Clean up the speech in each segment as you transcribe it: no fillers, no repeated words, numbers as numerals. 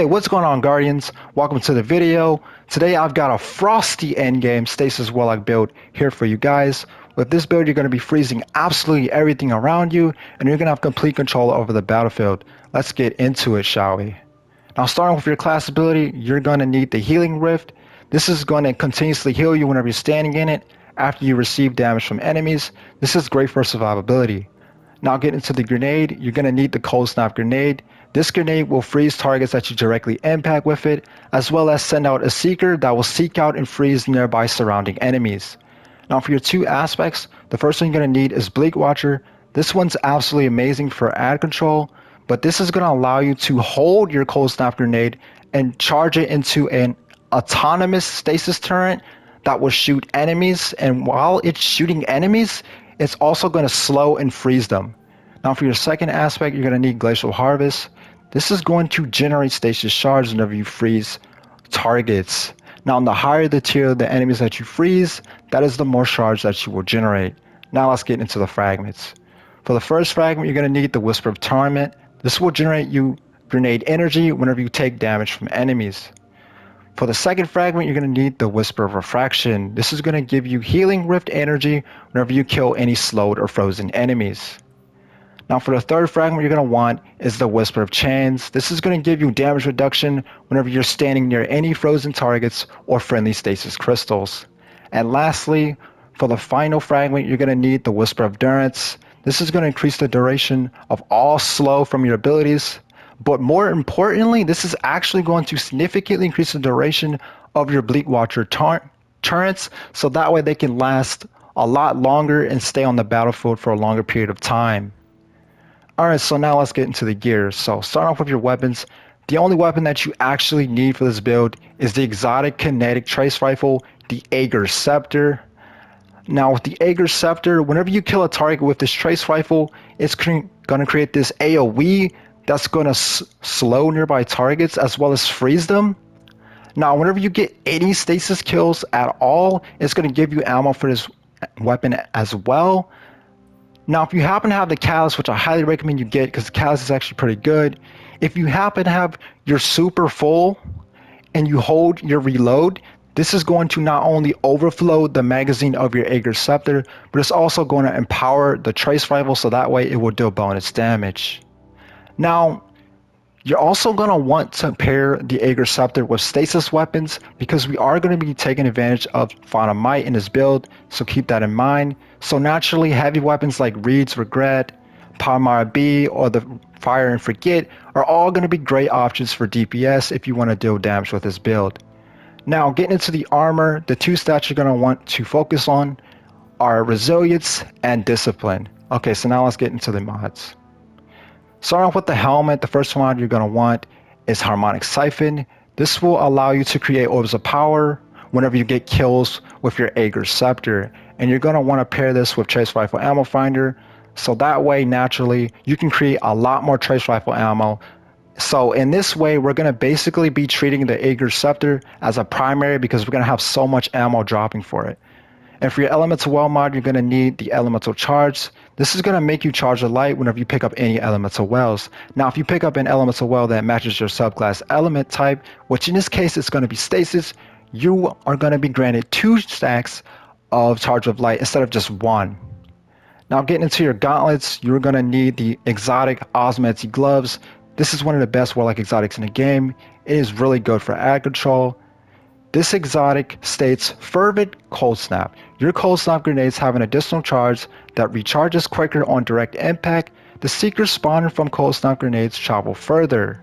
What's going on, Guardians? Welcome to the video. Today I've got a frosty Endgame Stasis Warlock build here for you guys. With this build, you're going to be freezing absolutely everything around you, and you're going to have complete control over the battlefield. Let's get into it, shall we? Now, starting with your class ability, you're going to need the Healing Rift. This is going to continuously heal you whenever you're standing in it after you receive damage from enemies. This is great for survivability. Now getting into the grenade, you're going to need the Cold Snap Grenade. This grenade will freeze targets that you directly impact with it, as well as send out a Seeker that will seek out and freeze nearby surrounding enemies. Now for your two aspects, the first one you're going to need is Bleak Watcher. This one's absolutely amazing for ad control, but this is going to allow you to hold your Cold Snap Grenade and charge it into an autonomous stasis turret that will shoot enemies, and while it's shooting enemies, it's also going to slow and freeze them. Now for your second aspect, you're going to need Glacial Harvest. This is going to generate stasis shards whenever you freeze targets. Now the higher the tier of the enemies that you freeze, that is the more shards that you will generate. Now let's get into the fragments. For the first fragment, you're going to need the Whisper of Torment. This will generate you grenade energy whenever you take damage from enemies. For the second fragment, you're going to need the Whisper of Refraction. This is going to give you Healing Rift energy whenever you kill any slowed or frozen enemies. Now for the third fragment you're going to want is the Whisper of Chains. This is going to give you damage reduction whenever you're standing near any frozen targets or friendly stasis crystals. And lastly, for the final fragment, you're going to need the Whisper of Durance. This is going to increase the duration of all slow from your abilities. But more importantly, this is actually going to significantly increase the duration of your Bleak Watcher turrets, so that way they can last a lot longer and stay on the battlefield for a longer period of time. Alright, so now let's get into the gears. So starting off with your weapons, the only weapon that you actually need for this build is the exotic kinetic trace rifle, the Ager Scepter. Now with the Ager Scepter, whenever you kill a target with this trace rifle, it's going to create this AoE that's going to slow nearby targets as well as freeze them. Now whenever you get any stasis kills at all, it's going to give you ammo for this weapon as well. Now if you happen to have the Catalyst, which I highly recommend you get because the Catalyst is actually pretty good, if you happen to have your super full and you hold your reload, this is going to not only overflow the magazine of your Ager Scepter, but it's also going to empower the trace rifle so that way it will deal bonus damage. Now, you're also going to want to pair the Ager Scepter with stasis weapons because we are going to be taking advantage of Final Might in this build, so keep that in mind. So naturally, heavy weapons like Reed's Regret, Palmyra B, or the Fire and Forget are all going to be great options for DPS if you want to deal damage with this build. Now, getting into the armor, the two stats you're going to want to focus on are Resilience and Discipline. Okay, so now let's get into the mods. Starting off with the helmet, the first mod you're going to want is Harmonic Siphon. This will allow you to create orbs of power whenever you get kills with your Ager Scepter. And you're going to want to pair this with Trace Rifle Ammo Finder, so that way naturally you can create a lot more Trace Rifle ammo. So in this way, we're going to basically be treating the Ager Scepter as a primary because we're going to have so much ammo dropping for it. And for your Elemental Well mod, you're going to need the Elemental Charge. This is going to make you charge a light whenever you pick up any Elemental Wells. Now, if you pick up an Elemental Well that matches your subclass element type, which in this case is going to be Stasis, you are going to be granted 2 stacks of Charge of Light instead of just 1. Now, getting into your Gauntlets, you're going to need the exotic Osmiomancy gloves. This is one of the best Warlock exotics in the game. It is really good for ad control. This exotic states Fervent Cold Snap. Your Cold Snap grenades have an additional charge that recharges quicker on direct impact. The Seekers spawning from Cold Snap grenades travel further.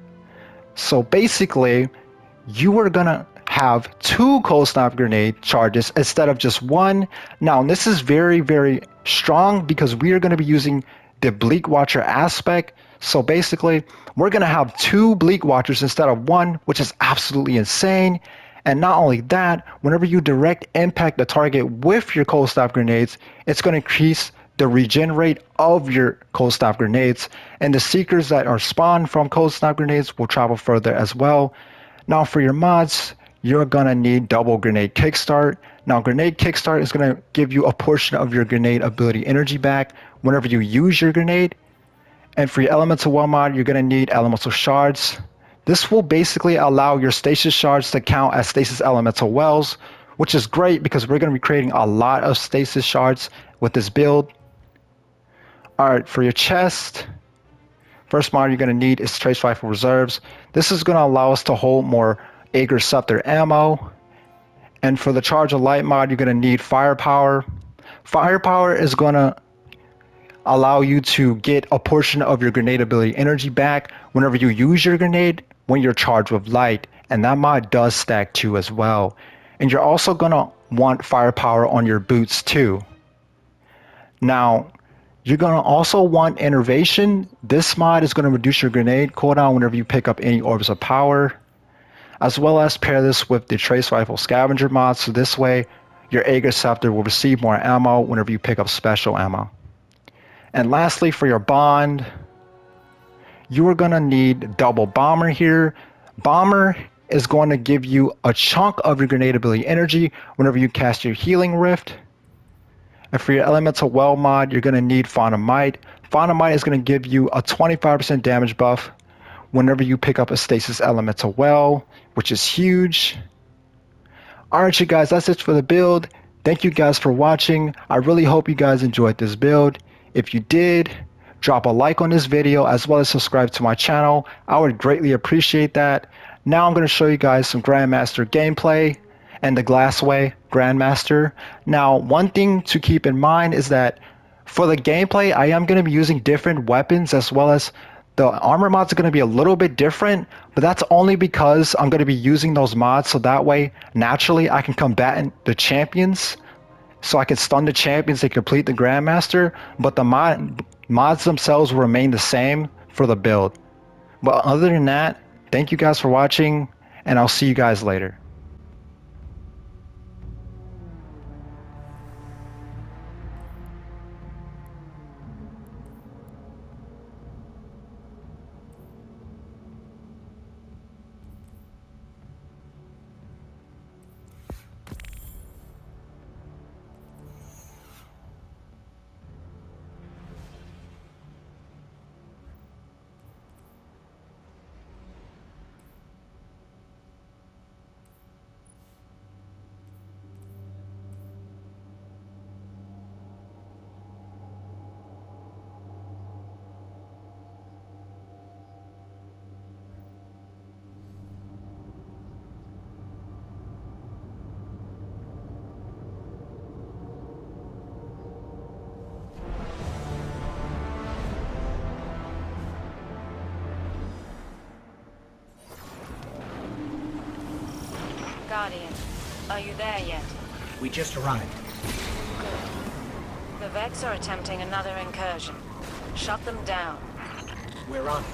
So basically, you are going to have 2 Cold Snap grenade charges instead of just 1. Now this is very, very strong because we are going to be using the Bleak Watcher Aspect. So basically, we're going to have 2 Bleak Watchers instead of 1, which is absolutely insane. And not only that, whenever you direct impact the target with your Cold Snap grenades, it's going to increase the regen rate of your Cold Snap grenades. And the Seekers that are spawned from Cold Snap grenades will travel further as well. Now for your mods, you're going to need Double Grenade Kickstart. Now Grenade Kickstart is going to give you a portion of your grenade ability energy back whenever you use your grenade. And for your Elemental Well mod, you're going to need Elemental Shards. This will basically allow your stasis shards to count as stasis elemental wells, which is great because we're going to be creating a lot of stasis shards with this build. Alright, for your chest, first mod you're going to need is Trace Rifle Reserves. This is going to allow us to hold more Ager Scepter ammo. And for the Charge of Light mod, you're going to need Firepower. Firepower is going to allow you to get a portion of your grenade ability energy back whenever you use your grenade when you're charged with light. And that mod does stack too as well. And you're also going to want Firepower on your boots too. Now, you're going to also want Innervation. This mod is going to reduce your grenade cooldown whenever you pick up any orbs of power, as well as pair this with the Trace Rifle Scavenger mod, so this way your Ager Scepter will receive more ammo whenever you pick up special ammo. And lastly, for your bond, you are going to need Double Bomber here. Bomber is going to give you a chunk of your grenade ability energy whenever you cast your Healing Rift. And for your Elemental Well mod, you're going to need Font of Might. Font of Might is going to give you a 25% damage buff whenever you pick up a Stasis Elemental Well, which is huge. Alright you guys, that's it for the build. Thank you guys for watching. I really hope you guys enjoyed this build. If you did, drop a like on this video as well as subscribe to my channel. I would greatly appreciate that. Now I'm going to show you guys some Grandmaster gameplay and the Glassway Grandmaster. Now, one thing to keep in mind is that for the gameplay, I am going to be using different weapons, as well as the armor mods are going to be a little bit different, but that's only because I'm going to be using those mods, so that way, naturally, I can combat the champions, so I can stun the champions and complete the Grandmaster, but the mods themselves will remain the same for the build. But other than that, thank you guys for watching, and I'll see you guys later. Guardian, are you there yet? We just arrived. Good. The Vex are attempting another incursion. Shut them down. We're on it.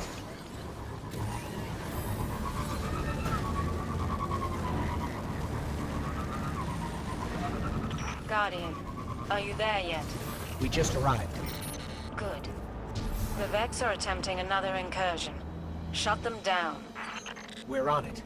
Guardian, are you there yet? We just arrived. Good. The Vex are attempting another incursion. Shut them down. We're on it.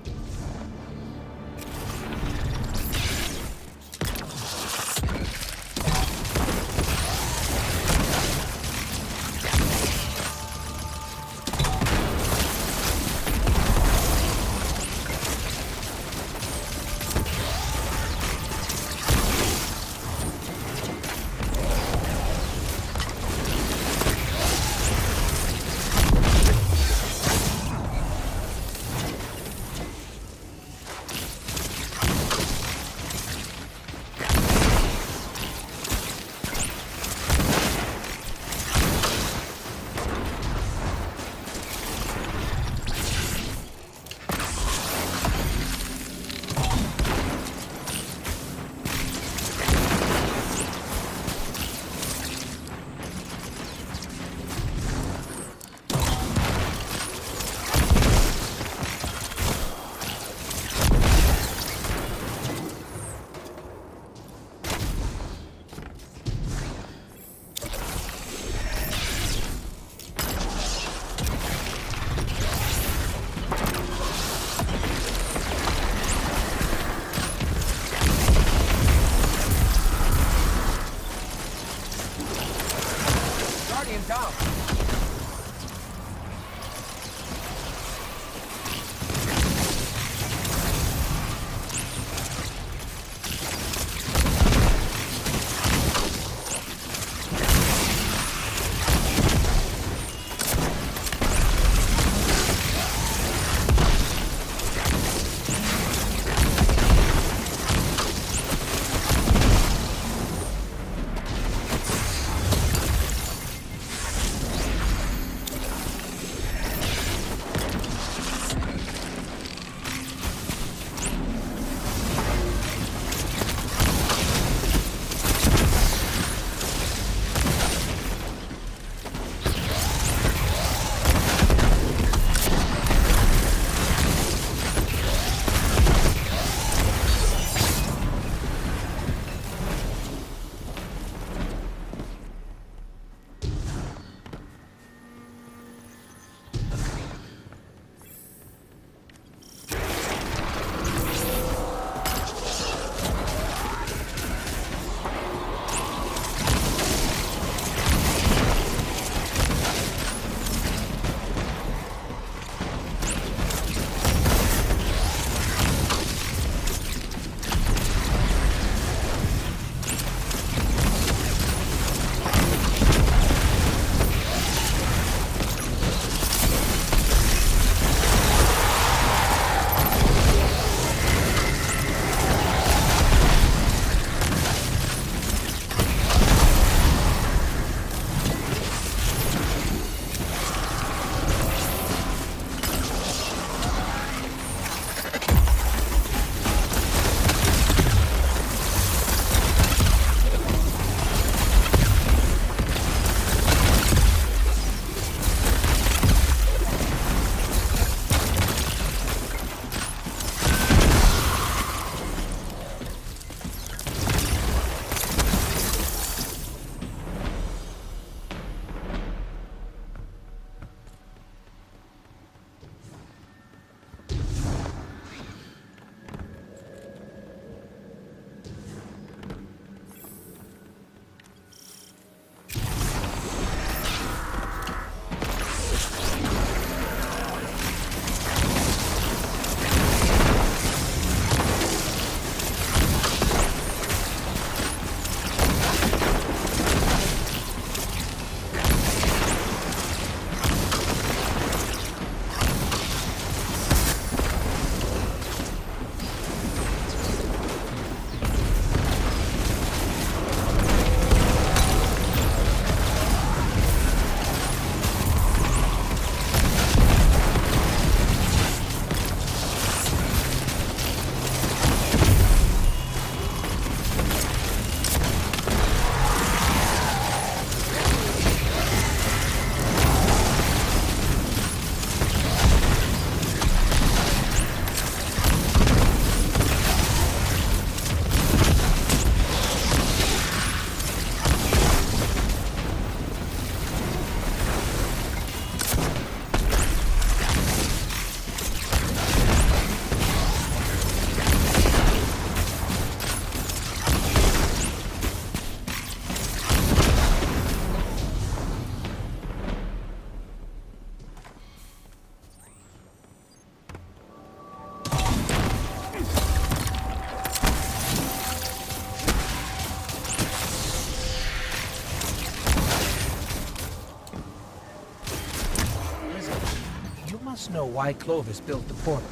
why Clovis built the portal.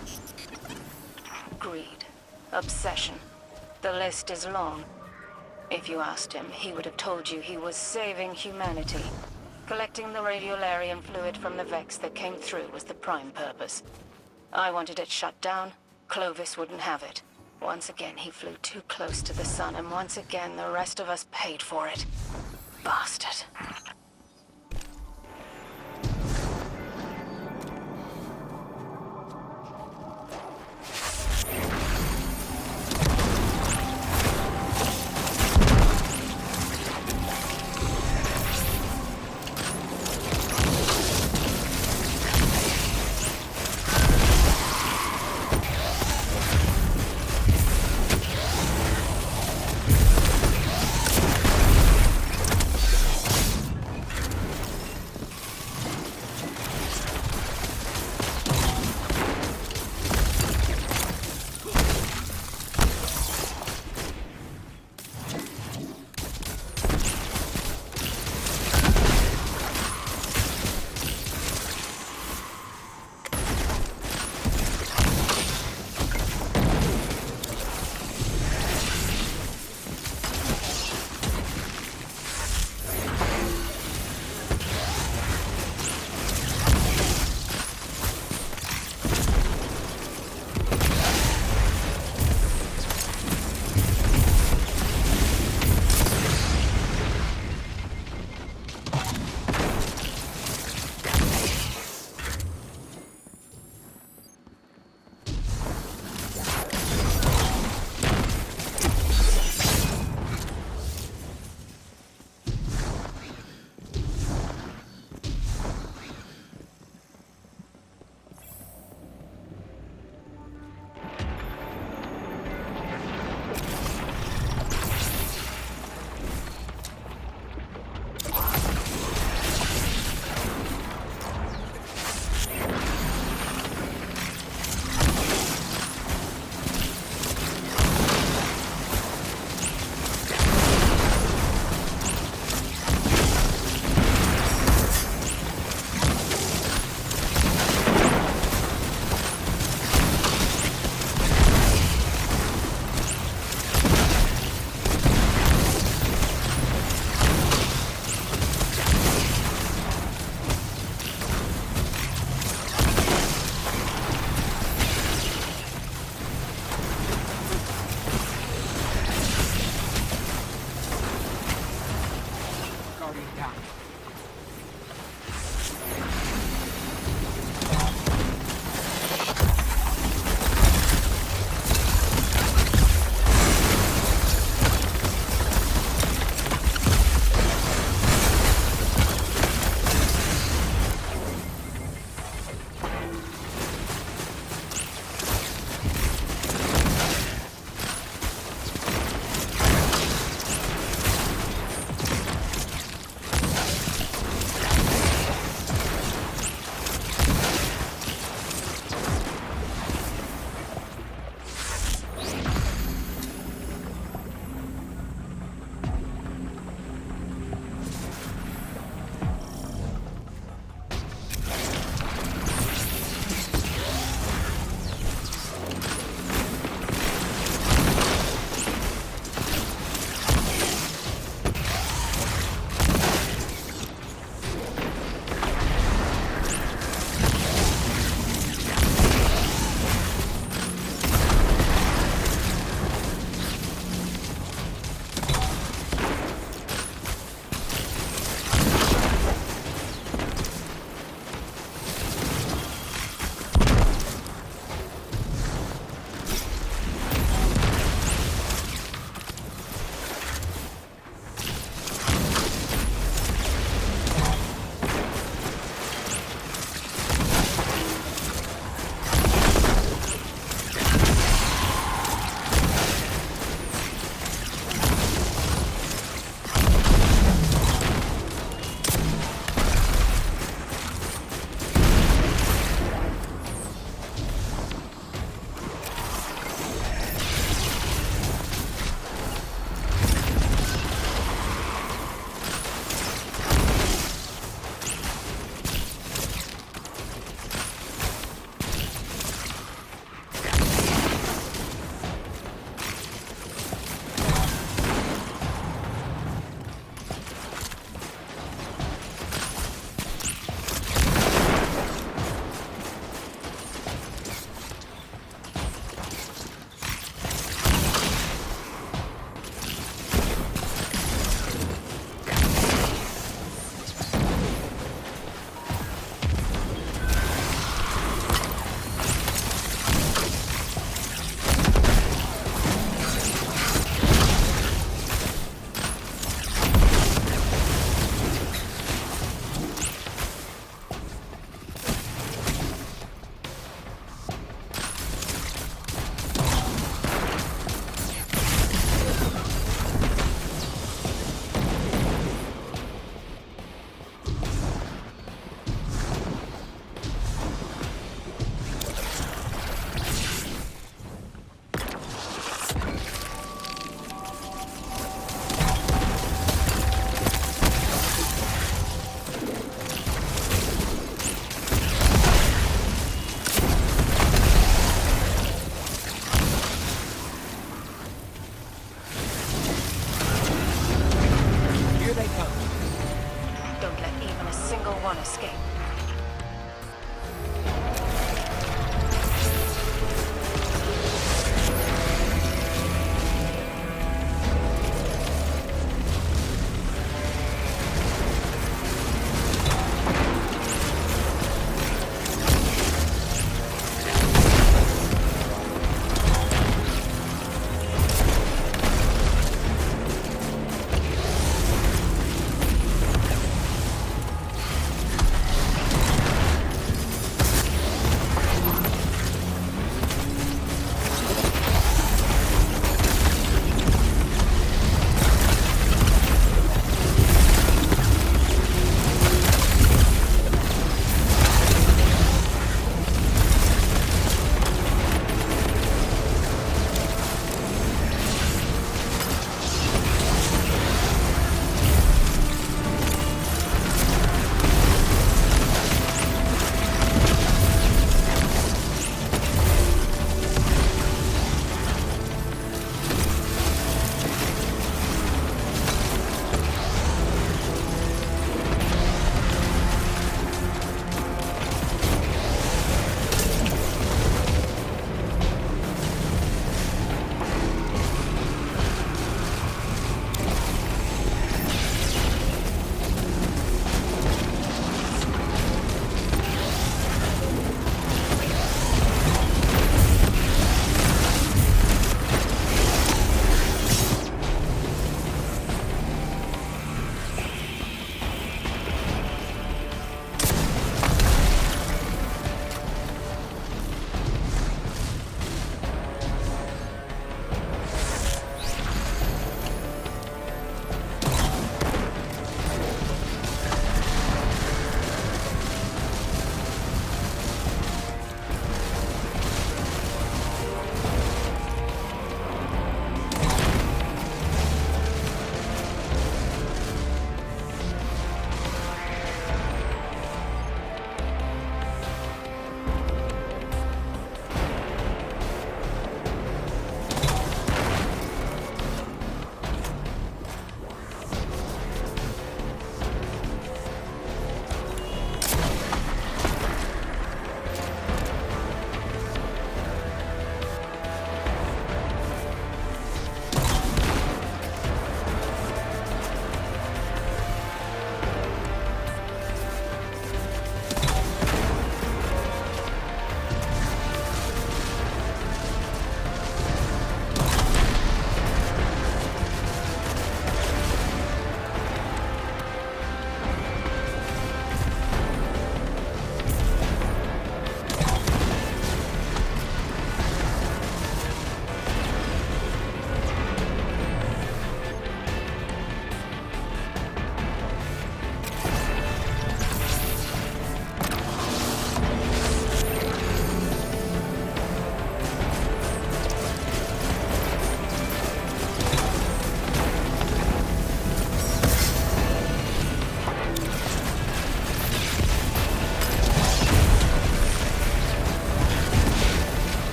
Greed. Obsession. The list is long. If you asked him, he would have told you he was saving humanity. Collecting the radiolarian fluid from the Vex that came through was the prime purpose. I wanted it shut down. Clovis wouldn't have it. Once again, he flew too close to the sun, and once again, the rest of us paid for it. Bastard.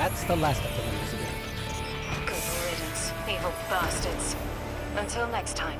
That's the last of them, isn't it? Good riddance, evil bastards. Until next time.